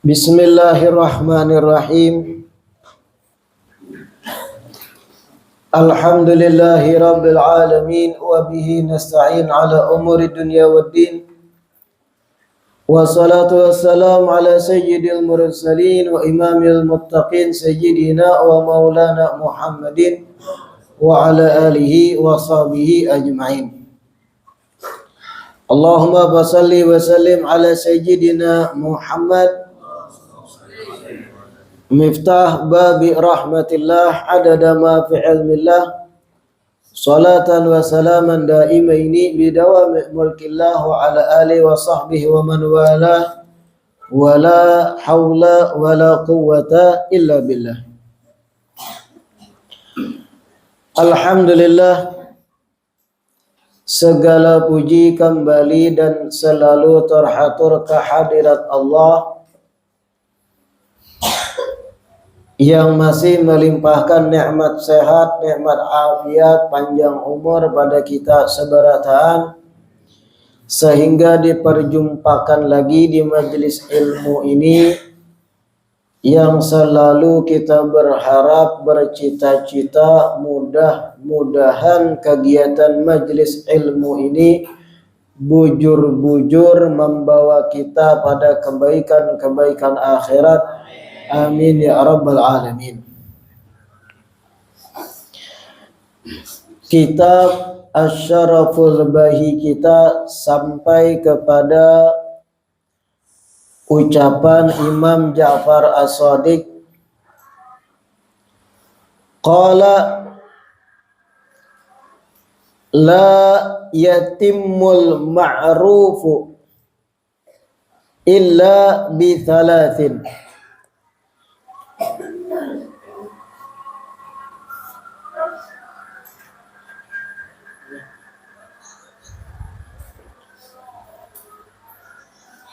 Bismillahirrahmanirrahim. Alhamdulillahi rabbil alamin wa bihi nasta'in ala umuri dunya waddin. Wassalatu wassalamu ala sayyidil mursalin wa imamil muttaqin sayyidina wa maulana Muhammadin wa ala alihi wa sahbihi ajma'in. Allahumma basalli wa sallim ala sayyidina Muhammad Miftah babi rahmatillah adada ma fi ilmillah salatan wa salaman daimaini bidawami mulkillah wa ala alihi wa sahbihi wa man wala wa la hawla wa la quwwata illa billah. Alhamdulillah, segala puji kembali dan selalu terhatur kehadirat Allah yang masih melimpahkan nikmat sehat, nikmat afiat, panjang umur pada kita seberataan, sehingga diperjumpakan lagi di majelis ilmu ini yang selalu kita berharap, bercita-cita, mudah-mudahan kegiatan majelis ilmu ini bujur-bujur membawa kita pada kebaikan-kebaikan akhirat. Amin ya rabbal alamin. Kitab Asy-Syaraful Bahi kita sampai kepada ucapan Imam Ja'far As-Shadiq. Qala la yatimmul ma'rufu illa bi thalathin.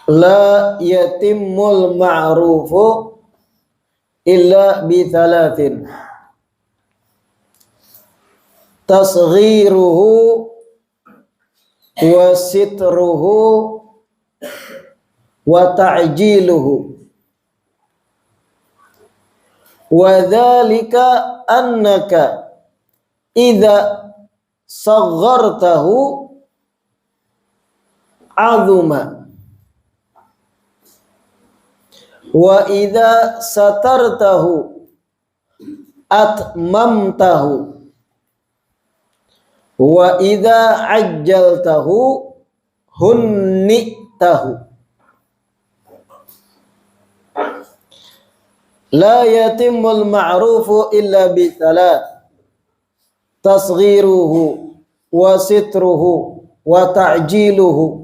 La yatimmul ma'rufu illa bi thalathin. Tasghiruhu wa sitruhu wa ta'jiluhu. Wa dhalika annaka idza saghartahu azuma wa idza satartahu atmamtahu wa idza ajjaltahu hunnitahu. La yatimmul ma'rufu illa bi thalath. Tasghiruhu wa sitruhu wa ta'jiluhu.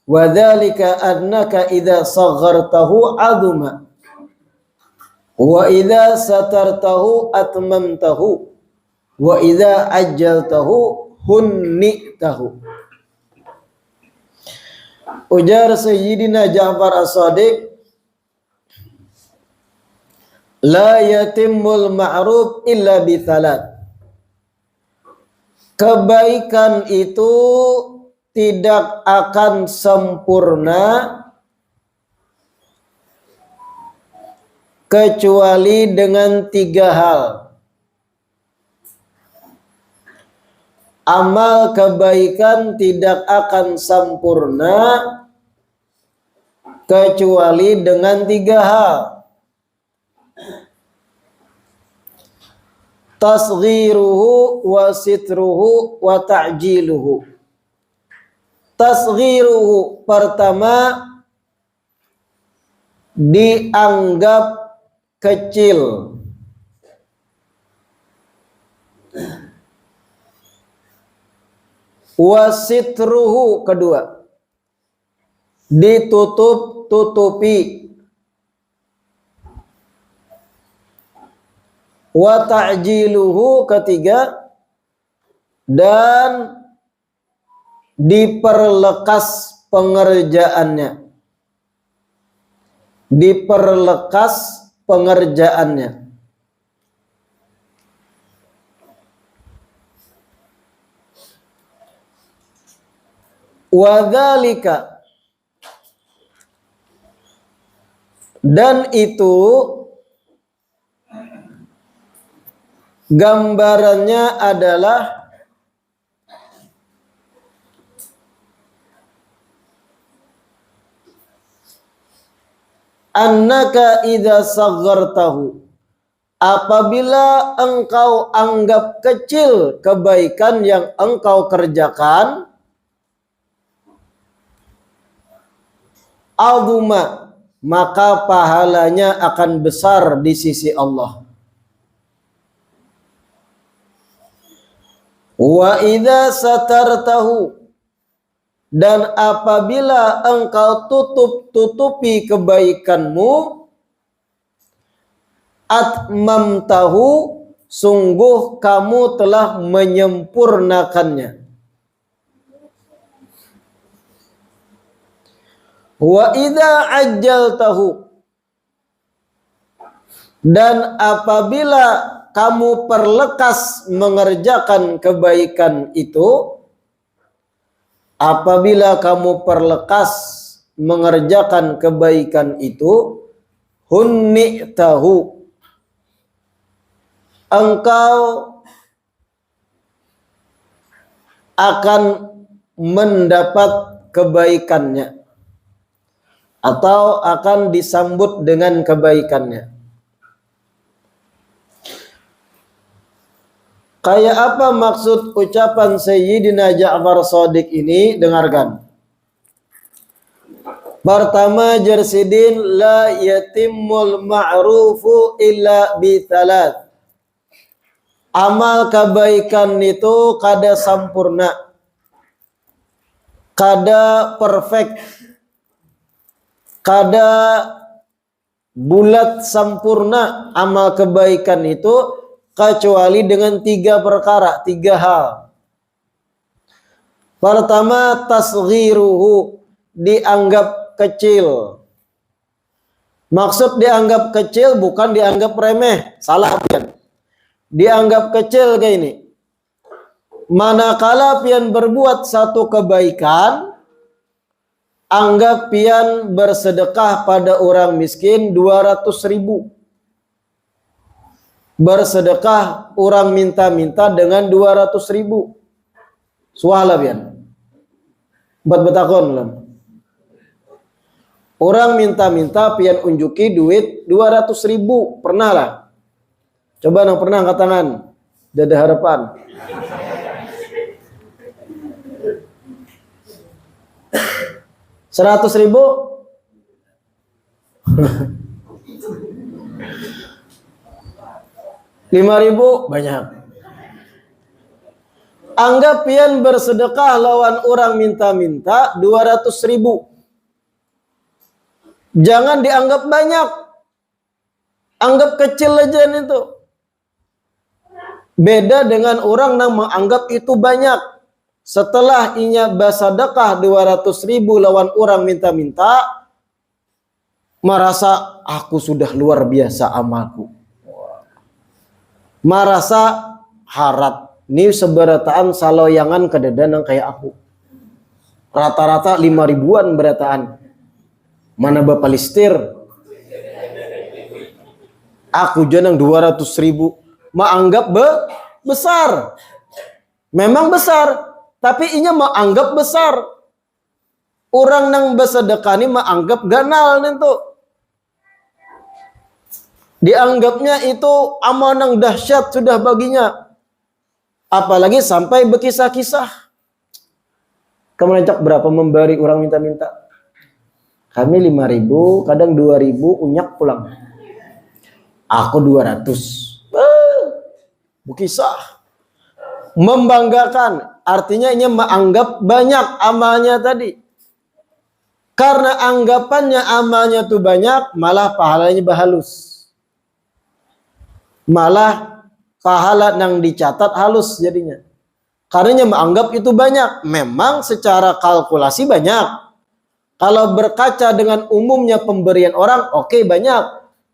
Wa dzalika annaka idza saghartahu azuma wa idza satartahu atmamtahu wa idza ajjaltahu hunnitahu. Ujar Sayyidina Ja'far As-Shadiq, la yatimmul ma'ruf illa bi thalath. Kebaikan itu tidak akan sempurna kecuali dengan tiga hal. Amal kebaikan tidak akan sempurna kecuali dengan tiga hal. Tasghiruhu wa sitruhu wa ta'jiluhu. Tasghiruhu, pertama, dianggap kecil. Wa sitruhu, kedua, ditutup-tutupi. Wa ta'jiluhu, ketiga, dan diperlekas pengerjaannya. Diperlekas pengerjaannya. Wa dzalika, Dan itu gambarannya adalah annaka idza saghartahu, apabila engkau anggap kecil kebaikan yang engkau kerjakan, azuma, maka pahalanya akan besar di sisi Allah. Wa idza satartahu, dan apabila engkau tutupi kebaikanmu, atmamtahu, sungguh kamu telah menyempurnakannya. Wa idza ajjaltahu, dan apabila kamu perlekas mengerjakan kebaikan itu, apabila kamu perlekas mengerjakan kebaikan itu, hunni'tahu, engkau akan mendapat kebaikannya atau akan disambut dengan kebaikannya. Kayak apa maksud ucapan Sayyidina Ja'far Shadiq ini? Dengarkan. Pertama, Jarsidin, la yatimmul ma'rufu illa bitalat. Amal kebaikan itu kada sampurna, kada perfect, kada bulat sempurna amal kebaikan itu kecuali dengan 3 perkara, 3 hal. Pertama, tasghiruhu, dianggap kecil. Maksud dianggap kecil bukan dianggap remeh, salah pian. Dianggap kecil kayak ini. Manakala pian berbuat satu kebaikan, anggap pian bersedekah pada orang miskin 200.000. Bersedekah orang minta-minta dengan 200.000. Sualah pian. Bet-betakon lam. Orang minta-minta pian unjuki duit 200.000. Pernah lah. Coba yang pernah angkat tangan. Dada harapan. $100.000. 5.000 banyak. Anggap pian bersedekah lawan orang minta-minta 200.000. Jangan dianggap banyak. Anggap kecil aja itu. Beda dengan orang yang menganggap itu banyak. Setelah inya bersedekah 200.000 lawan orang minta-minta, merasa aku sudah luar biasa amalku. Merasa harap ini seberataan saloyangan kededan yang kayak aku. Rata-rata 5.000-an berataan. Mana bapak listir? Aku jenang 200.000. Menganggap besar. Memang besar, tapi inya menganggap besar. Orang yang bersedekah ini menganggap ganal nentu. Dianggapnya itu amal yang dahsyat sudah baginya. Apalagi sampai berkisah-kisah. Kamu cak berapa memberi orang minta-minta? Kami 5.000, kadang 2.000, unyak pulang. Aku 200. Berkisah. Membanggakan. Artinya ini menganggap banyak amalnya tadi. Karena anggapannya amalnya itu banyak, malah pahalanya bahalus. Malah pahala yang dicatat halus jadinya. Karena menganggap itu banyak. Memang secara kalkulasi banyak. Kalau berkaca dengan umumnya pemberian orang, oke, banyak.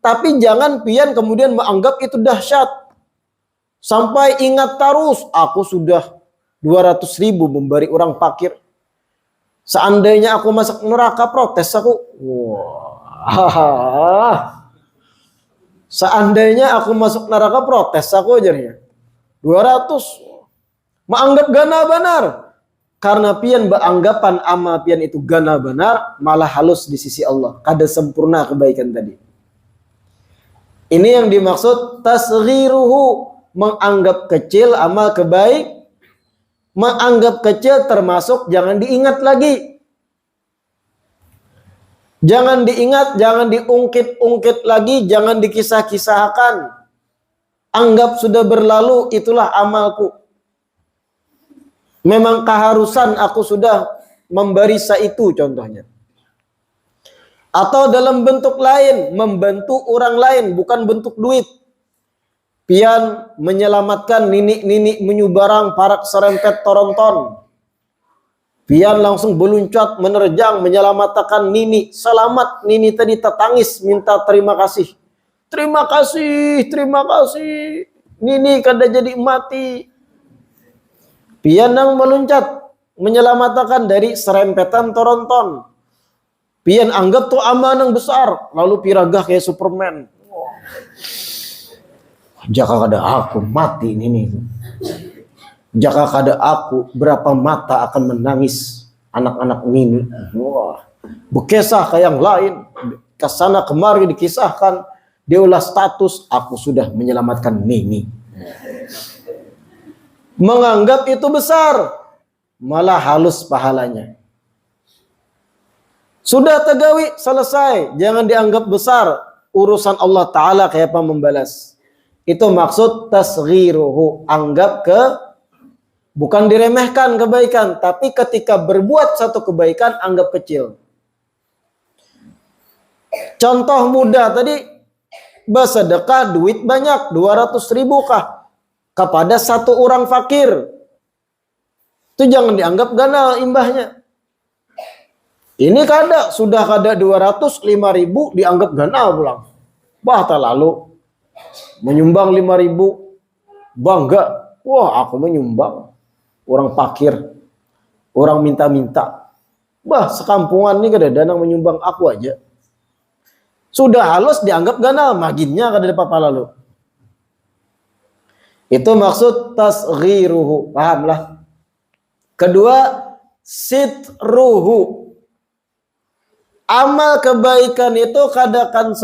Tapi jangan pian kemudian menganggap itu dahsyat. Sampai ingat terus, aku sudah 200.000 memberi orang fakir. Seandainya aku masuk neraka, protes aku. Wah, Seandainya aku masuk neraka, protes aku aja 200. Menganggap gana benar. Karena pian beranggapan amal pian itu gana benar, malah halus di sisi Allah. Kada sempurna kebaikan tadi. Ini yang dimaksud tasghiruhu, menganggap kecil amal kebaik. Menganggap kecil termasuk jangan diingat lagi. Jangan diingat, jangan diungkit-ungkit lagi, jangan dikisah-kisahkan. Anggap sudah berlalu, itulah amalku. Memang keharusan aku sudah membarisa itu contohnya. Atau dalam bentuk lain, membantu orang lain, bukan bentuk duit. Pian menyelamatkan nini-nini menyubarang parak serempet toronton. Pian langsung beluncat menerjang menyelamatkan nini. Selamat, nini tadi tertangis minta terima kasih. Terima kasih, terima kasih. Nini kada jadi mati. Pian yang meluncat menyelamatkan dari serempetan toronton. Pian anggap tuh amanah besar, lalu piragah kayak Superman. Jaka kada aku mati ini. Jaka kada aku, berapa mata akan menangis anak-anak ini. Wah, bekesah ke yang lain, kesana kemari dikisahkan, diulah status aku sudah menyelamatkan Nini. Menganggap itu besar, malah halus pahalanya. Sudah tegawi, selesai. Jangan dianggap besar. Urusan Allah Ta'ala kayak apa membalas. Itu maksud tasghiruhu. Anggap bukan diremehkan kebaikan. Tapi ketika berbuat satu kebaikan, anggap kecil. Contoh mudah tadi. Bersedekah duit banyak. 200.000 kah? Kepada satu orang fakir. Itu jangan dianggap ganal imbahnya. Ini sudah kada 205.000 dianggap ganal pulang. Bah lalu menyumbang 5.000 bangga. Wah, aku menyumbang. Orang fakir, orang minta-minta. Bah, sekampungan ini kada danang menyumbang aku aja. Sudah halus dianggap ganal, maginnya kada ada apa-apa lalu. Itu maksud tasghiruhu. Pahamlah. Kedua, sitruhu. Amal kebaikan itu kada akan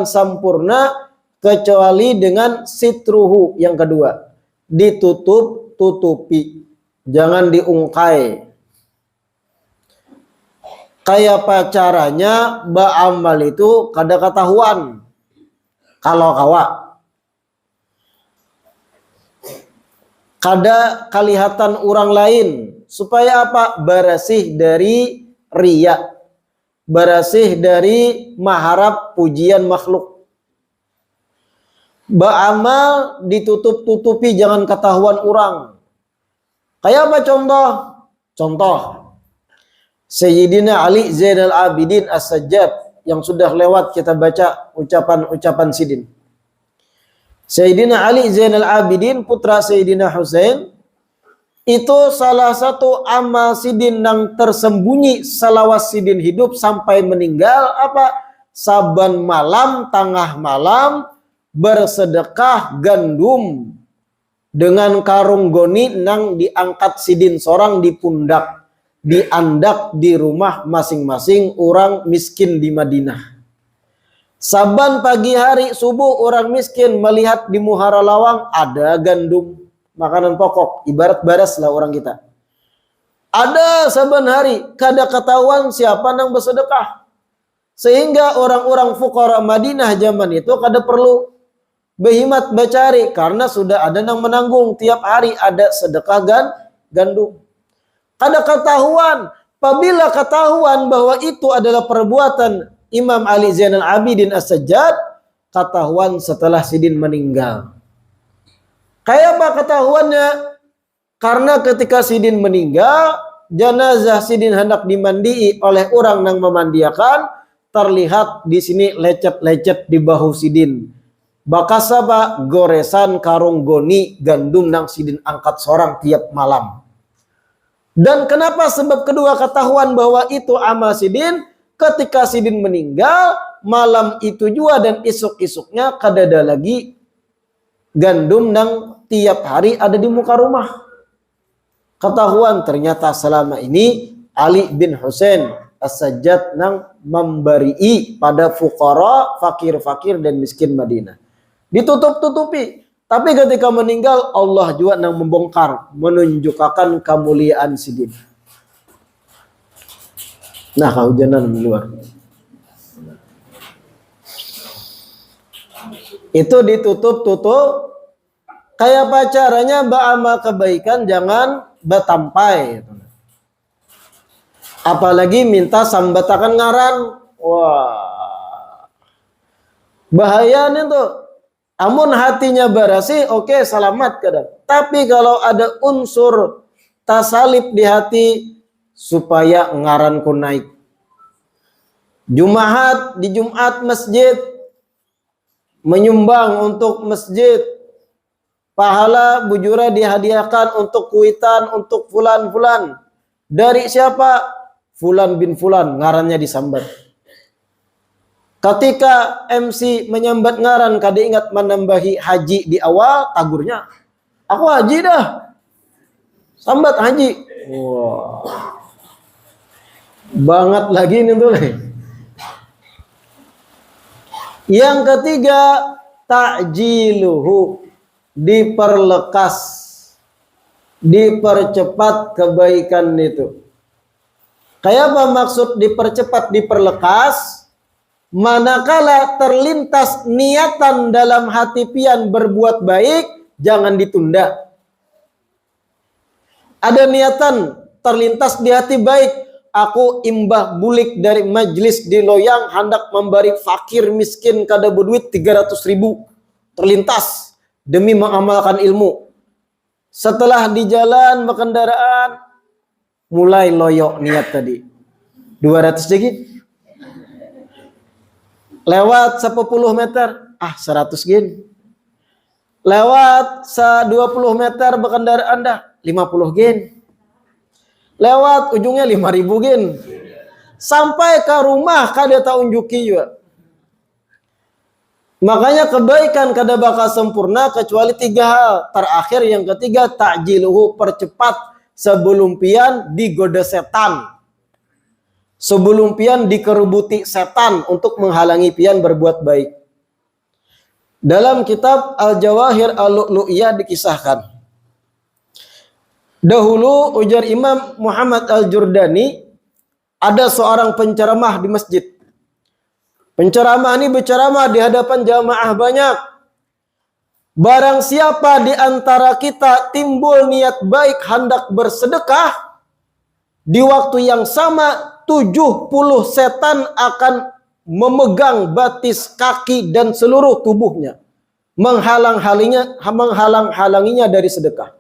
sempurna, kecuali dengan sitruhu yang kedua. Ditutup-tutupi. Jangan diungkai. Kayak pacaranya beramal itu kada ketahuan. Kalau kawa. Kada kelihatan orang lain. Supaya apa? Bersih dari riya. Bersih dari mengharap pujian makhluk. Beramal ditutup-tutupi, jangan ketahuan orang. Kayak apa contoh? Contoh. Sayyidina Ali Zainal Abidin As-Sajjad yang sudah lewat kita baca ucapan-ucapan sidin. Sayyidina Ali Zainal Abidin putra Sayyidina Husain itu salah satu amal sidin yang tersembunyi selawas sidin hidup sampai meninggal apa? Saban malam, tengah malam bersedekah gandum dengan karung goni nang diangkat sidin seorang di pundak, diandak di rumah masing-masing orang miskin di Madinah. Saban pagi hari subuh orang miskin melihat di muhara lawang ada gandum, makanan pokok, ibarat baras lah orang kita. Ada saban hari, kada ketahuan siapa nang bersedekah. Sehingga orang-orang fuqara Madinah zaman itu kada perlu behimat bacari karena sudah ada nang menanggung tiap hari ada sedekah gandum. Kada ketahuan, apabila ketahuan bahwa itu adalah perbuatan Imam Ali Zainal Abidin As-Sajjad, ketahuan setelah sidin meninggal. Kayak apa ketahuannya? Karena ketika sidin meninggal, jenazah sidin hendak dimandii oleh orang yang memandiakan, terlihat di sini lecet-lecet di bahu sidin. Bakas apa? Goresan karung goni gandum nang sidin angkat seorang tiap malam. Dan kenapa sebab kedua ketahuan bahwa itu amal sidin? ketika Sidin meninggal, malam itu juga dan isuk-isuknya kadada lagi gandum nang tiap hari ada di muka rumah. Ketahuan ternyata selama ini Ali bin Husain As-Sajjad nang memberi pada fuqara, fakir-fakir dan miskin Madinah. Ditutup-tutupi. Tapi ketika meninggal Allah juga nang membongkar, menunjukkan kemuliaan Sidin. Nah, kehujanan di luar. Itu ditutup-tutup. Kayak apa caranya beramal kebaikan jangan batampai. Apalagi minta sambatakan ngaran. Wah. Bahayanya tuh. Amun hatinya barasi, oke, selamat kadang. Tapi kalau ada unsur tasalib di hati, supaya ngaranku naik. Jumat di Jumat masjid, menyumbang untuk masjid, pahala bujura dihadiahkan untuk kuitan untuk fulan-fulan. Dari siapa? Fulan bin Fulan, ngarannya disambat. Ketika MC menyambat ngaran, kada ingat menambahi haji di awal, tagurnya, aku haji dah, sambat haji. Wow. Banget lagi ini tuh. Yang ketiga, ta'jiluhu, diperlekas, dipercepat kebaikan itu. Kayak apa maksud dipercepat, diperlekas? Manakala terlintas niatan dalam hati pian berbuat baik, jangan ditunda. Ada niatan terlintas di hati baik, aku imbah bulik dari majlis di loyang hendak memberi fakir miskin kada berduit 300.000. Terlintas demi mengamalkan ilmu. Setelah di jalan berkendaraan mulai loyok niat tadi. 200 sedikit. Lewat 10 meter, 100 gin. Lewat 20 meter berkendaraan dah 50 gin. Lewat ujungnya 5.000 gin. Sampai ke rumah kada taunjuki juga. Makanya kebaikan kada bakal sempurna kecuali 3 hal. Terakhir yang ketiga, ta'jiluhu, percepat sebelum pian digoda setan. Sebelum pian dikerubuti setan untuk menghalangi pian berbuat baik. Dalam kitab Al-Jawahir Al-Lu'lu'iyah dikisahkan. Dahulu ujar Imam Muhammad Al-Jurdani, ada seorang penceramah di masjid. Penceramah ini berceramah di hadapan jamaah banyak. Barang siapa di antara kita timbul niat baik hendak bersedekah, di waktu yang sama 70 setan akan memegang batis kaki dan seluruh tubuhnya, menghalang-halanginya dari sedekah.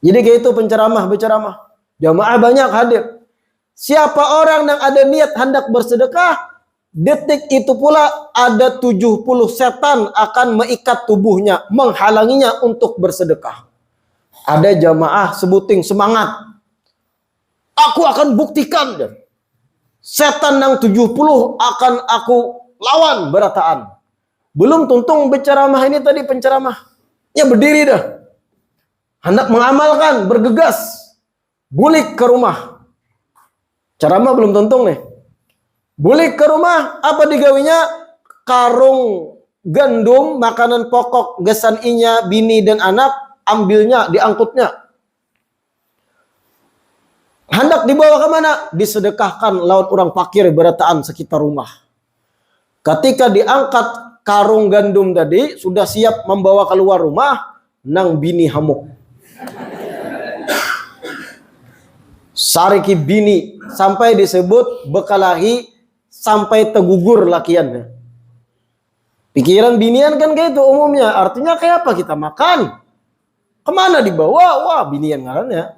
Jadi kayak itu penceramah berceramah, jamaah banyak hadir. Siapa orang yang ada niat hendak bersedekah, detik itu pula ada 70 setan akan mengikat tubuhnya, menghalanginya untuk bersedekah. Ada jamaah sebuting semangat, aku akan buktikan. Setan yang 70 akan aku lawan berataan. Belum tuntung berceramah ini tadi penceramahnya berdiri dah. Hendak mengamalkan, bergegas. Bulik ke rumah. Ceramah belum tuntung nih. Bulik ke rumah, apa digawinya? Karung gandum, makanan pokok, gesan inya, bini dan anak, ambilnya, diangkutnya. Hendak dibawa ke mana? Disedekahkan lawan orang fakir berataan sekitar rumah. Ketika diangkat karung gandum tadi, sudah siap membawa keluar rumah, nang bini hamuk. Sariki bini, sampai disebut bekalahi, sampai tegugur lakiannya. Pikiran binian kan kayak itu umumnya. Artinya kayak apa kita makan? Kemana dibawa? Wah, binian ngarannya.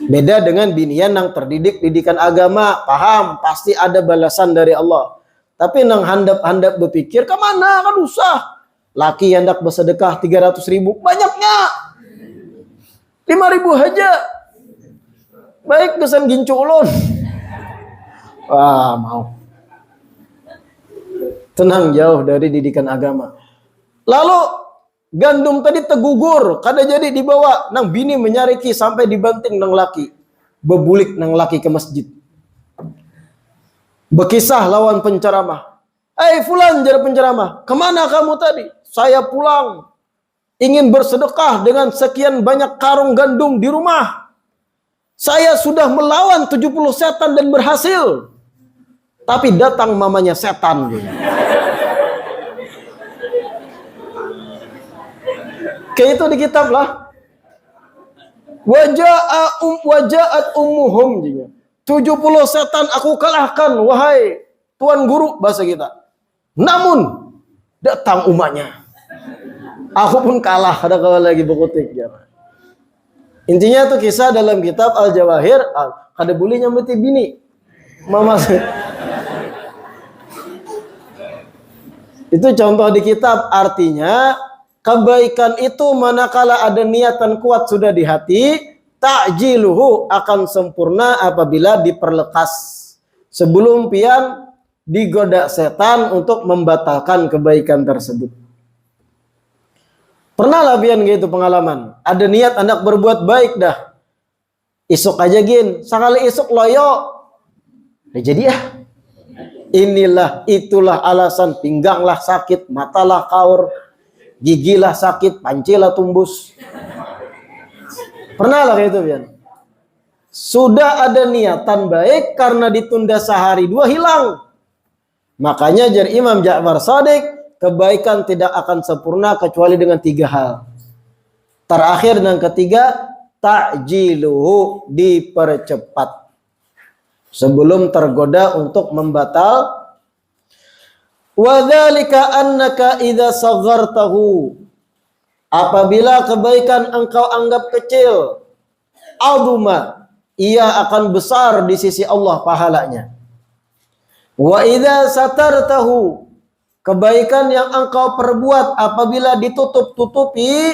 Beda dengan binian yang terdidik didikan agama, paham, pasti ada balasan dari Allah. Tapi nang handap-handap berpikir, kemana kan usah. Laki hendak bersedekah 300.000, banyaknya 5.000 aja. Baik kesan gincu ulun. Wah, mau. Tenang, jauh dari didikan agama. Lalu gandum tadi tegugur, kada jadi dibawa. Nang bini menyariki sampai dibanting nang laki. Bebulik nang laki ke masjid. Bekisah lawan penceramah. Fulan, jar penceramah, kemana kamu tadi? Saya pulang, ingin bersedekah dengan sekian banyak karung gandum di rumah. Saya sudah melawan 70 setan dan berhasil. Tapi datang mamanya setan. Kayak itu di kitab lah. Wajaat ummuhum. 70 setan aku kalahkan, wahai tuan guru, bahasa kita. Namun datang umatnya. Aku pun kalah, ada kalau lagi berkutik. Intinya itu kisah dalam kitab Al-Jawahir. Kada boleh nyambeti bini. Mama. Itu contoh di kitab. Artinya kebaikan itu manakala ada niatan kuat sudah di hati, ta'jiluhu akan sempurna apabila diperlekas. Sebelum pian digoda setan untuk membatalkan kebaikan tersebut. Pernah lah pian gitu pengalaman. Ada niat anak berbuat baik dah. Isuk aja gin. Sekali isuk loyo. Jadi inilah itulah alasan pingganglah sakit, matalah kaur, gigilah sakit, pancilah tumbus. Pernah lah kayak itu pian. Sudah ada niatan baik karena ditunda sehari dua hilang. Makanya jar Imam Ja'far Shadiq, kebaikan tidak akan sempurna kecuali dengan 3 hal. Terakhir dan ketiga, ta'jiluhu, dipercepat. Sebelum tergoda untuk membatal. Wa dzalika annaka idza saghartahu, apabila kebaikan engkau anggap kecil, azuma, ia akan besar di sisi Allah pahalanya. Wa idza satartahu, kebaikan yang engkau perbuat apabila ditutup-tutupi,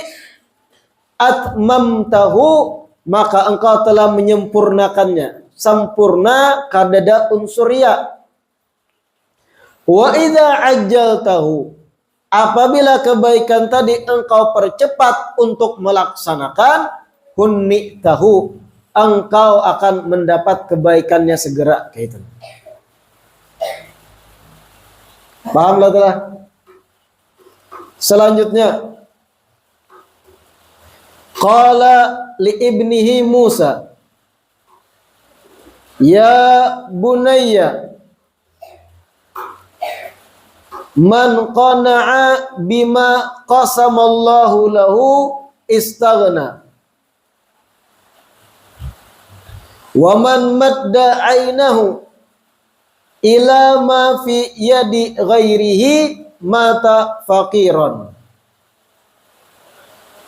atmamtahu, maka engkau telah menyempurnakannya. Sempurna kadada unsur ya. Wa idza ajjaltahu, apabila kebaikan tadi engkau percepat untuk melaksanakan, hunnitahu, engkau akan mendapat kebaikannya segera. Kayak itu. Pahamlah telah. Selanjutnya, qala li ibnihi Musa, ya bunayya, man qana'a bima qasamallahu lahu istaghna, wa man madda ainahu ila ma fi yadi ghairihi mata faqiran,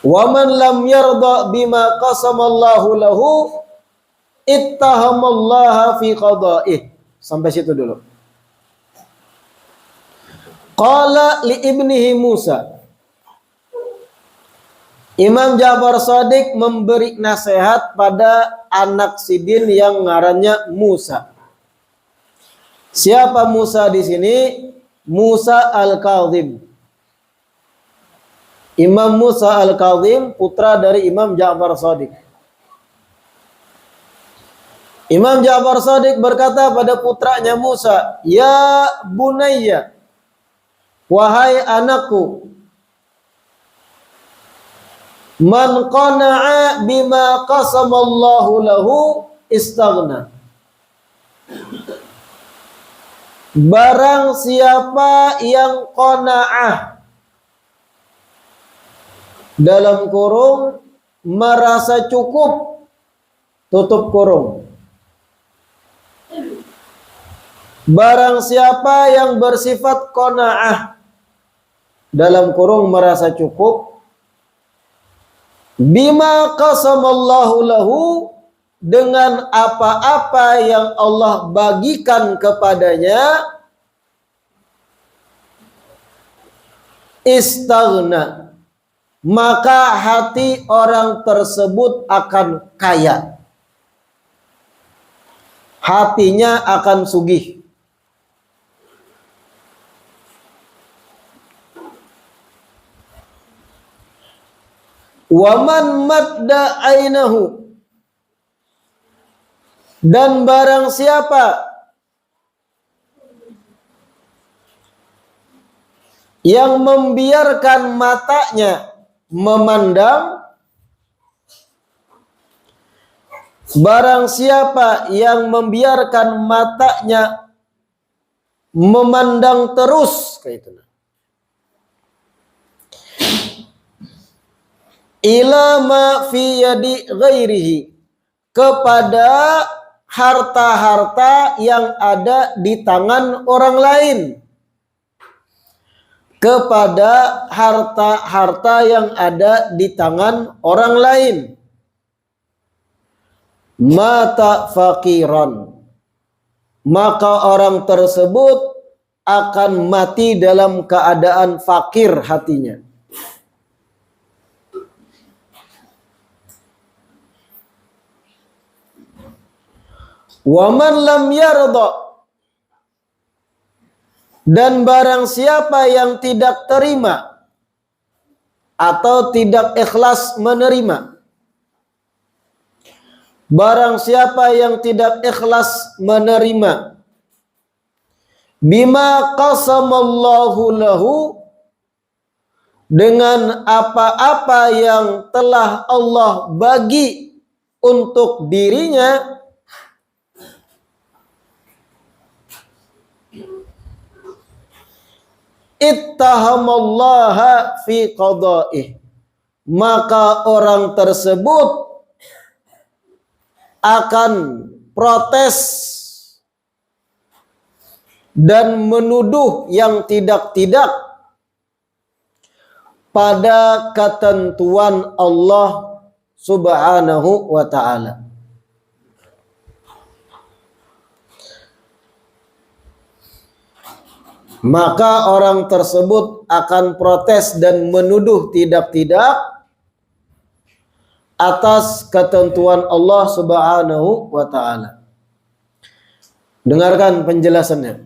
wa man lam yarda bima qasamallahu lahu ittahamallaha fi qada'ih. Sampai situ dulu. Qala li ibnihi Musa, Imam Ja'far Shadiq memberi nasihat pada anak sidin yang ngarannya Musa. Siapa Musa di sini? Musa Al-Kazim. Imam Musa Al-Kazim, putra dari Imam Ja'far Shadiq. Imam Ja'far Shadiq berkata pada putranya Musa, ya bunayya, wahai anakku, man qana'a bima qasamallahu lahu istaghna. Barang siapa yang qanaah, dalam kurung merasa cukup, tutup kurung. Barang siapa yang bersifat qanaah, dalam kurung merasa cukup, bima qasamallahu lahu, dengan apa-apa yang Allah bagikan kepadanya, istaghna, maka hati orang tersebut akan kaya. hatinya akan sugih. Waman madda ainahu, dan barang siapa yang membiarkan matanya memandang, barang siapa yang membiarkan matanya memandang terus, kayak itu. Ila ma fi yadi ghairihi, kepada harta-harta yang ada di tangan orang lain, kepada harta-harta yang ada di tangan orang lain. Mata fakiran, maka orang tersebut akan mati dalam keadaan fakir hatinya. Waman lam yarda, dan barang siapa yang tidak terima atau tidak ikhlas menerima, barang siapa yang tidak ikhlas menerima bima qasamallahu lahu, dengan apa-apa yang telah Allah bagi untuk dirinya, ittahamallaha fi qada'ih, maka orang tersebut akan protes dan menuduh yang tidak-tidak pada ketentuan Allah Subhanahu wa ta'ala. Maka orang tersebut akan protes dan menuduh tidak-tidak atas ketentuan Allah Subhanahu wa ta'ala. Dengarkan penjelasannya.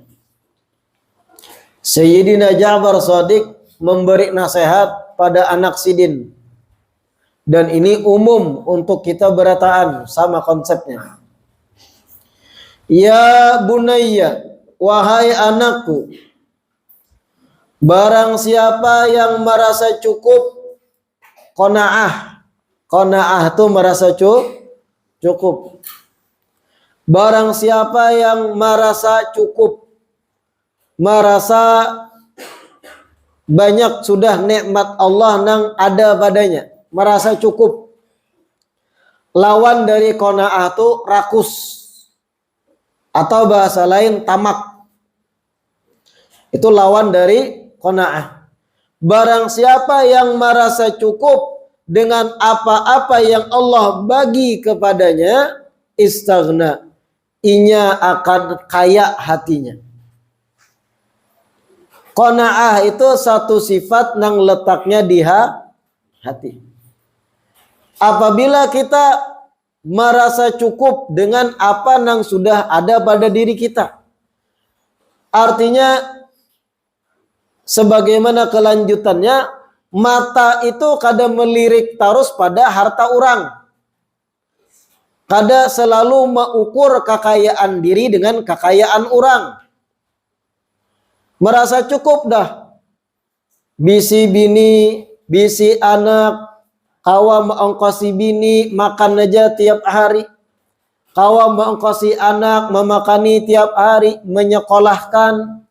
Sayyidina Ja'far Shadiq memberi nasihat pada anak sidin, dan ini umum untuk kita berataan, sama konsepnya. Ya bunayya, wahai anakku, barang siapa yang merasa cukup, qanaah. Qanaah itu merasa cukup. Barang siapa yang merasa cukup, merasa banyak sudah nikmat Allah yang ada padanya, merasa cukup. Lawan dari qanaah itu rakus, atau bahasa lain tamak. Itu lawan dari qanaah. Barang siapa yang merasa cukup dengan apa-apa yang Allah bagi kepadanya, istaghna, inya akan kaya hatinya. Qanaah itu satu sifat yang letaknya di hati. Apabila kita merasa cukup dengan apa yang sudah ada pada diri kita, artinya sebagaimana kelanjutannya, mata itu kadang melirik terus pada harta orang. Kada selalu mengukur kekayaan diri dengan kekayaan orang. Merasa cukup dah. Bisi bini, bisi anak, kawa mengongkosi bini makan aja tiap hari. Kawa mengongkosi anak memakani tiap hari, menyekolahkan.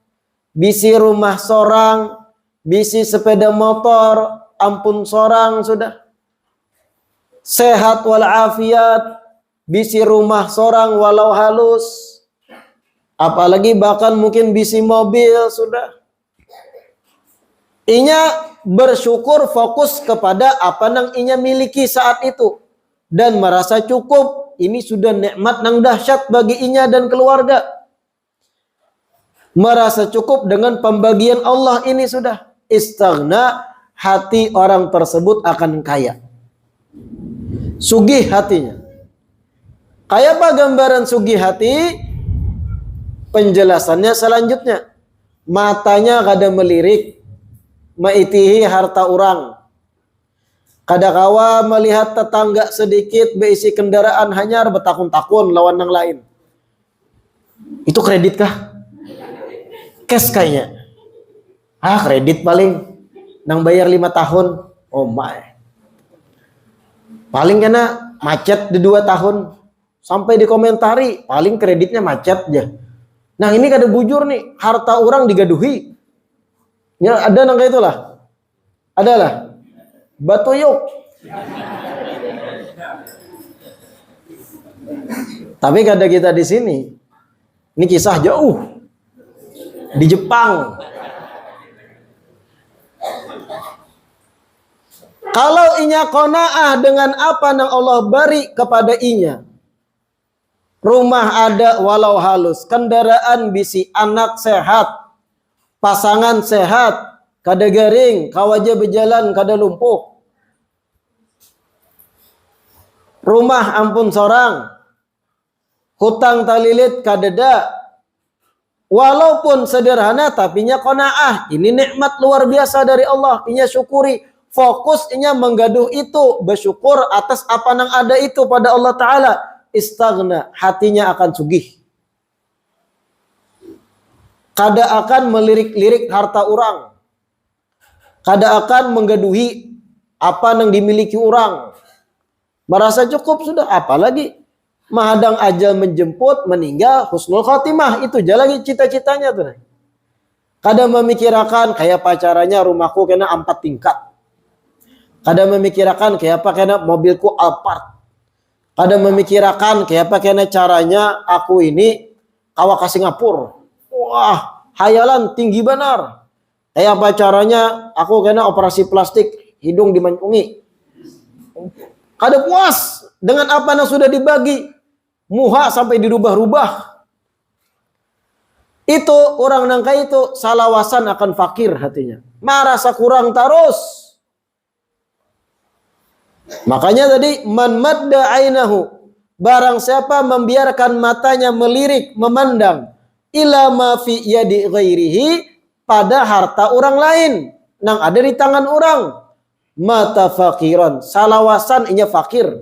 Bisi rumah sorang, bisi sepeda motor, ampun sorang sudah. Sehat walafiat, bisi rumah sorang walau halus. Apalagi bahkan mungkin bisi mobil sudah. Inya bersyukur, fokus kepada apa yang inya miliki saat itu. Dan merasa cukup, ini sudah nikmat yang dahsyat bagi inya dan keluarga. Merasa cukup dengan pembagian Allah ini sudah. Istaghna, hati orang tersebut akan kaya. Sugih hatinya. Kayak apa gambaran sugih hati? Penjelasannya selanjutnya. Matanya kada melirik, maitihi harta orang. Kadakawa melihat tetangga sedikit beisi kendaraan hanyar betakun-takun lawan yang lain. Itu kredit kah? Cash kayaknya. Kredit paling nang bayar 5 tahun. Oh my. Paling kena macet di 2 tahun. Sampai dikomentari, paling kreditnya macet aja. Nah ini kada bujur nih, harta orang digaduhi. Ya ada nang kayak itulah. Adalah. Batuyuk. Tapi kada kita di sini. Ini kisah jauh. Di Jepang. Kalau inya qanaah dengan apa yang Allah beri kepada inya. Rumah ada walau halus, kendaraan bisi, anak sehat, pasangan sehat, kada garing, kawaja berjalan kada lumpuh. Rumah ampun sorang, hutang talilit kadeda. Walaupun sederhana tapi nya qanaah. Ini nikmat luar biasa dari Allah, inya syukuri. Fokus inya menggaduh itu, bersyukur atas apa yang ada itu pada Allah Ta'ala. Istaghna, hatinya akan sugih. Kada akan melirik-lirik harta orang. Kada akan menggaduhi apa yang dimiliki orang. Merasa cukup sudah, apalagi mahadang ajal menjemput, meninggal, husnul khotimah. Itu aja lagi cita-citanya tuh. Kada memikirkan kayak pacarannya rumahku kena 4 tingkat. Kada memikirkan kayak apa kena mobilku Alphard. Kada memikirkan kayak apa kena caranya aku ini kawa ke Singapura. Wah, hayalan tinggi benar. Kayak apa caranya aku kena operasi plastik hidung dimantungi. Kada puas dengan apa yang sudah dibagi. Muha sampai dirubah-rubah. Itu orang nangka itu salawasan akan fakir hatinya. Merasa kurang terus. Makanya tadi man madda ainahu, barang siapa membiarkan matanya melirik memandang ila ma fi yadi ghairihi, pada harta orang lain nang ada di tangan orang, mata fakiran, salawasan inya fakir.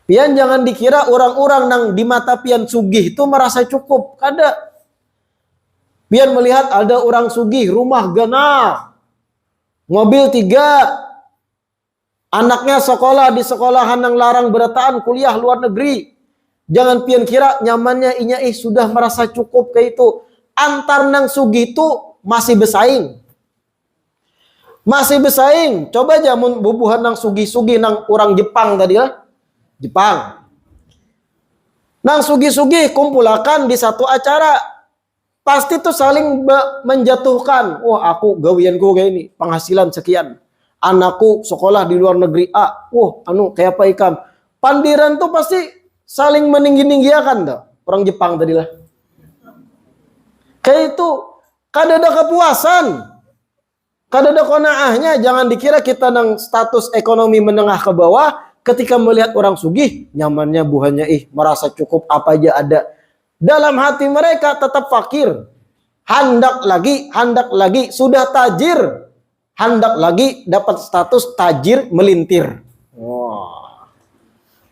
Pian jangan dikira orang-orang nang di mata pian sugih itu merasa cukup, kada. Pian melihat ada orang sugih rumah gana, mobil 3, anaknya sekolah di sekolahan yang larang berataan, kuliah luar negeri. Jangan pian kira nyamannya inya sudah merasa cukup kayak itu. Antar nang sugih itu masih bersaing. Masih bersaing. Coba aja bubuhan nang sugih-sugih nang orang Jepang tadi lah. Jepang. Nang sugih-sugih kumpulakan di satu acara. Pasti tuh saling menjatuhkan. Wah, aku gawianku kayak ini, penghasilan sekian. Anakku sekolah di luar negeri A. Kayak apa ikam. Pandiran tuh pasti saling meninggi-ninggiakan dah. Orang Jepang tadi lah. Kayak itu. Kada ada kepuasan. Kada ada qanaahnya. Jangan dikira kita nang status ekonomi menengah ke bawah. Ketika melihat orang sugih. Nyamannya buahnya merasa cukup apa aja ada. Dalam hati mereka tetap fakir. Handak lagi. Sudah tajir. Hendak lagi dapat status tajir melintir. Wah.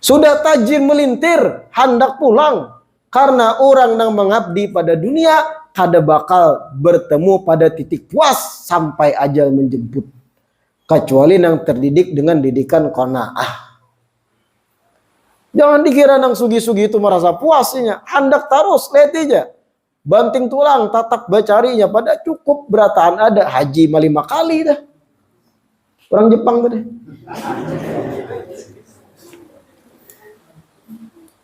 Sudah tajir melintir, hendak pulang. Karena orang yang mengabdi pada dunia, kada bakal bertemu pada titik puas sampai ajal menjemput. Kecuali yang terdidik dengan didikan qanaah. Jangan dikira nang sugi-sugi itu merasa puasnya. Hendak terus, lihat aja. Banting tulang, tatap bacarinya pada cukup berataan ada haji 5 kali dah. Orang Jepang tadi.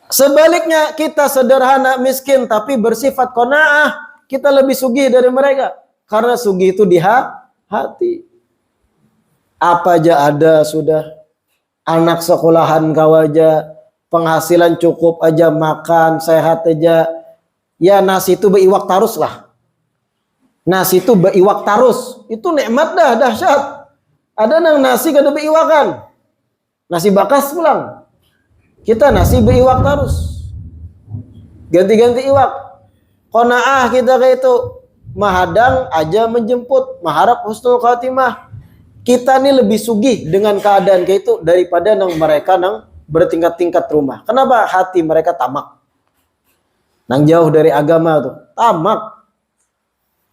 Sebaliknya kita sederhana miskin tapi bersifat qanaah, kita lebih sugih dari mereka. Karena sugih itu di hati. Apa aja ada sudah. Anak sekolahan kau aja, penghasilan cukup aja, makan sehat aja. Ya nasi itu beriwak tarus lah. Nasi itu beriwak tarus. Itu nikmat dah, dahsyat. Ada nang nasi kada beriwakan. Nasi bakas pulang. kita nasi beriwak terus. Ganti-ganti iwak. Qanaah kita kayak itu. Mahadang aja menjemput, maharap husnul khatimah. Kita nih lebih sugih dengan keadaan kayak itu daripada nang mereka nang bertingkat-tingkat rumah. Kenapa? Hati mereka tamak. Nang jauh dari agama tuh, tamak.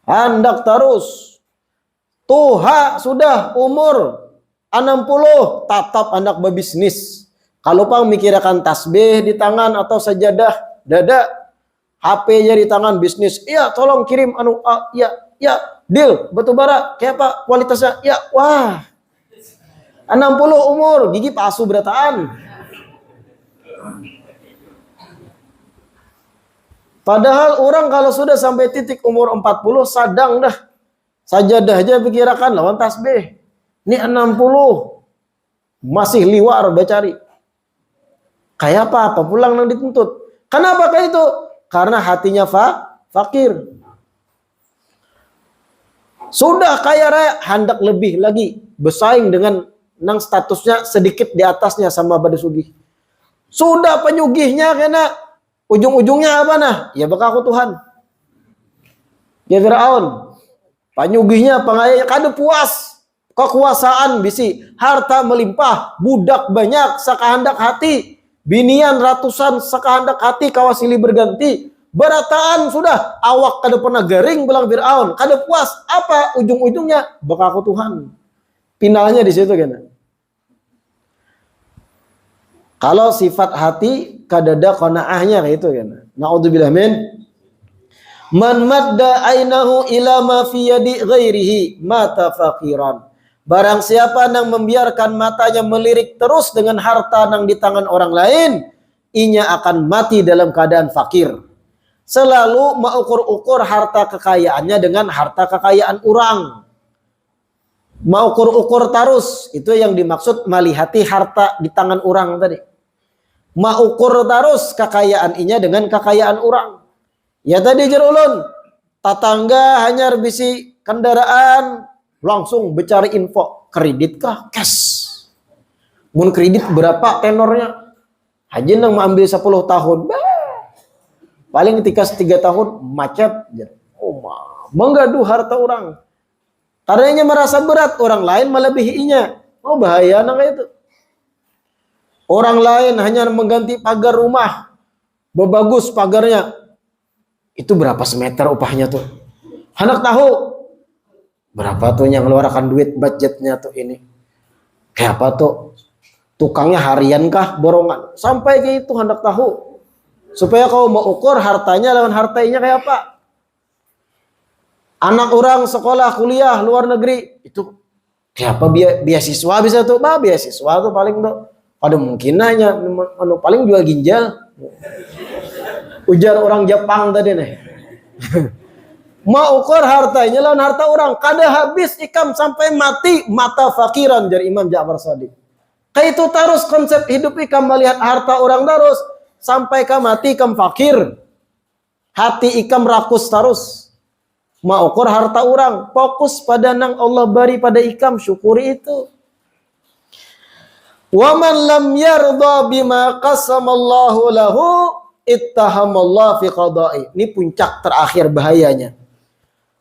Hendak terus. Tuha sudah umur 60, tatap anak berbisnis. Kalau pang mikirkan tasbih di tangan atau sajadah dada, HP-nya di tangan, bisnis. Iya, tolong kirim ya, deal batu bara kayak apa kualitasnya? Ya, wah. 60 umur, gigi palsu berataan. Padahal orang kalau sudah sampai titik umur 40 sadang dah. Sajadah aja pikirakan lawan tasbih. Ini 60 masih liwar bacari. Kayak apa pulang nang dituntut. Kenapa kayak itu? Karena hatinya fakir. Sudah kaya raya, hendak lebih lagi bersaing dengan nang statusnya sedikit di atasnya sama pada sugih. Sudah penyugihnya kena ujung-ujungnya apa nah? Ya bakaku Tuhan. Ya Firaun. Penyugihnya pengayanya kada puas. Kekuasaan bisi, harta melimpah, budak banyak sakahandak hati. Binian ratusan sakahandak hati kawasili berganti. Berataan sudah awak kada pernah garing bilang Firaun. Kada puas. Apa ujung-ujungnya? Bakaku Tuhan. Finalnya di situ kan. Kalau sifat hati kadada qanaahnya kayak itu kan. Naudzubillah min. Man madda ainahu ila ma fi yadi ghairihi mata faqiran. Barang siapa yang membiarkan matanya melirik terus dengan harta yang di tangan orang lain, inya akan mati dalam keadaan fakir. Selalu mengukur-ukur harta kekayaannya dengan harta kekayaan orang. Mengukur-ukur terus, itu yang dimaksud melihati harta di tangan orang tadi. Mengukur terus kekayaan inya dengan kekayaan orang. Ya tadi jerulun, tetangga hanya bisi kendaraan, langsung mencari info, kredit kah? Cash. Mun kredit berapa tenornya? Haji nang mengambil 10 tahun. Paling ketika 3 tahun macet. Oh, menggaduh harta orang. Karenanya merasa berat, orang lain melebihinya. Oh bahaya nang itu. Orang lain hanya mengganti pagar rumah. Bagus pagarnya. Itu berapa semeter upahnya tuh? Hendak tahu. Berapa tuh yang ngeluarkan duit budgetnya tuh ini? Kayak apa tuh? Tukangnya harian kah borongan? Sampai kayak itu hendak tahu. Supaya kau mau ukur hartanya lawan hartainya kayak apa? Anak orang sekolah kuliah luar negeri itu kayak apa beasiswa bisa tuh? Beasiswa tuh paling tuh ada mungkin hanya paling jual ginjal. Ujar orang Jepang tadi nih. Mau ukur hartanya lawan harta orang. Kada habis ikam sampai mati mata fakiran dari Imam Ja'far Shadiq. Kayak itu terus konsep hidup ikam melihat harta orang terus. Sampai ikam mati ikam fakir. Hati ikam rakus terus. Mau ukur harta orang. Fokus pada nang Allah beri pada ikam. Syukuri itu. Wa man lam yarda bima qasamallahu lahu ittahamallahu fi qada'i. Ini puncak terakhir bahayanya.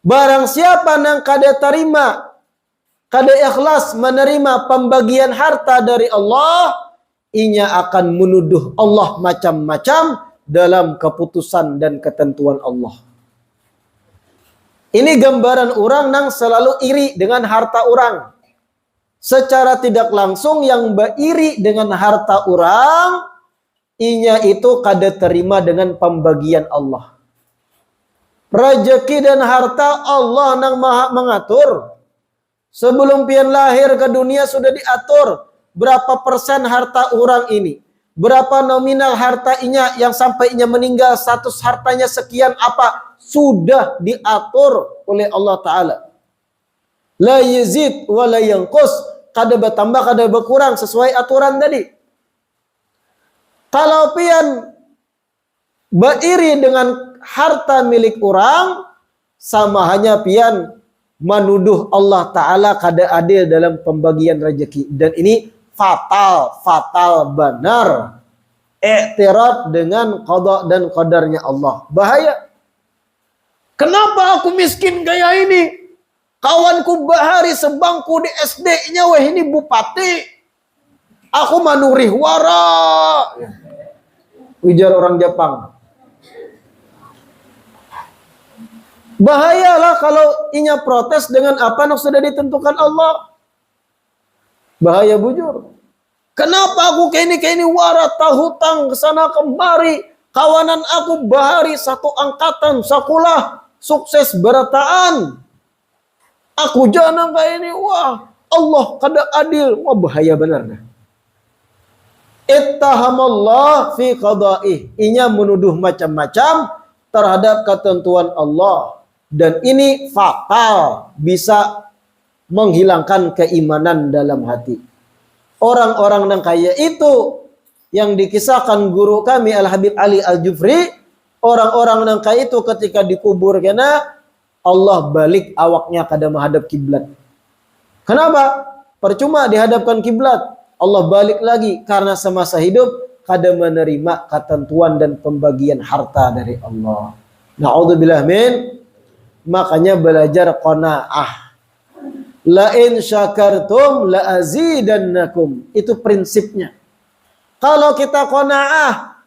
Barang siapa yang kada terima, kada ikhlas menerima pembagian harta dari Allah, inya akan menuduh Allah macam-macam dalam keputusan dan ketentuan Allah. Ini gambaran orang yang selalu iri dengan harta orang. Secara tidak langsung yang beriri dengan harta orang, inya itu kada terima dengan pembagian Allah. Rezeki dan harta Allah yang maha mengatur. Sebelum pian lahir ke dunia sudah diatur. Berapa persen harta orang ini. Berapa nominal harta inya yang sampai inya meninggal status hartanya sekian apa. Sudah diatur oleh Allah Ta'ala. La yazid wa la yanqus. Kada bertambah, kada berkurang sesuai aturan tadi. Kalau pian beriri dengan harta milik orang, sama hanya pian menuduh Allah Ta'ala kada adil dalam pembagian rezeki. Dan ini fatal benar. i'tirad dengan qada dan qadarnya Allah. Bahaya. Kenapa aku miskin kayak ini? Kawanku bahari sebangku di SD-nya, wah ini bupati. Aku manurih wara. Ujar orang Jepang. Bahayalah kalau inya protes dengan apa yang sudah ditentukan Allah. Bahaya bujur. Kenapa aku kayak ini wara tahutang kesana kemari. Kawanan aku bahari satu angkatan sakulah sukses berataan. Aku jangan kayak ini. Wah, Allah kada adil. Wah, bahaya benar dah. Ittahamallah fi qada'ih. Inya menuduh macam-macam terhadap ketentuan Allah. Dan ini fatal, bisa menghilangkan keimanan dalam hati. Orang-orang yang kaya itu yang dikisahkan guru kami Al-Habib Ali Al-Jufri, orang-orang yang kaya itu ketika dikubur karena Allah balik awaknya kada menghadap kiblat. Kenapa? Percuma dihadapkan kiblat. Allah balik lagi karena semasa hidup kada menerima ketentuan dan pembagian harta dari Allah. Na'udzubillah min. Makanya belajar qanaah. La in syakartum la azidannakum. Itu prinsipnya. Kalau kita qanaah,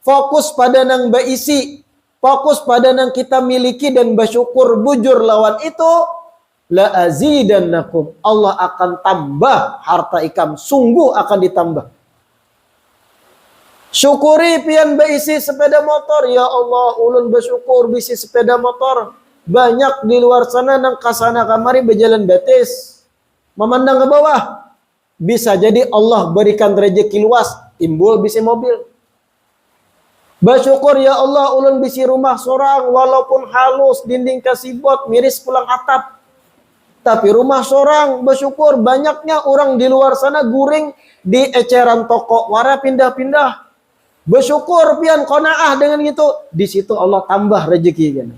fokus pada nang baisi, fokus pada nang kita miliki dan bersyukur bujur lawan itu, la azidannakum. Allah akan tambah harta ikam, sungguh akan ditambah. Syukuri pian baisi sepeda motor, ya Allah, ulun bersyukur bisi sepeda motor. Banyak di luar sana nang kasana kamari berjalan batis, memandang ke bawah. Bisa jadi Allah berikan rezeki luas, timbul bisi mobil. Bersyukur ya Allah, ulun bisi rumah sorang, walaupun halus, dinding kasibot, miris pulang atap. Tapi rumah sorang, bersyukur banyaknya orang di luar sana guring di eceran toko, wara pindah-pindah. Bersyukur pian qanaah dengan itu, di situ Allah tambah rezeki kan.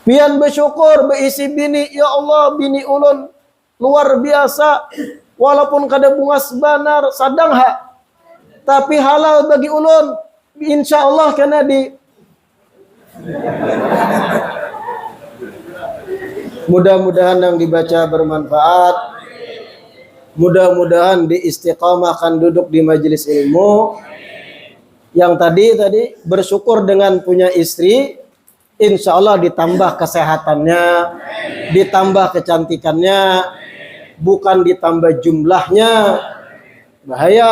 Pian bersyukur beisi bini, ya Allah bini ulun luar biasa, walaupun kada bunga sebanar sadang hak, tapi halal bagi ulun, insya Allah kena di. Mudah-mudahan yang dibaca bermanfaat, mudah-mudahan diistiqamahkan duduk di majelis ilmu. Yang tadi bersyukur dengan punya istri, insya Allah ditambah kesehatannya, ditambah kecantikannya, bukan ditambah jumlahnya. Bahaya.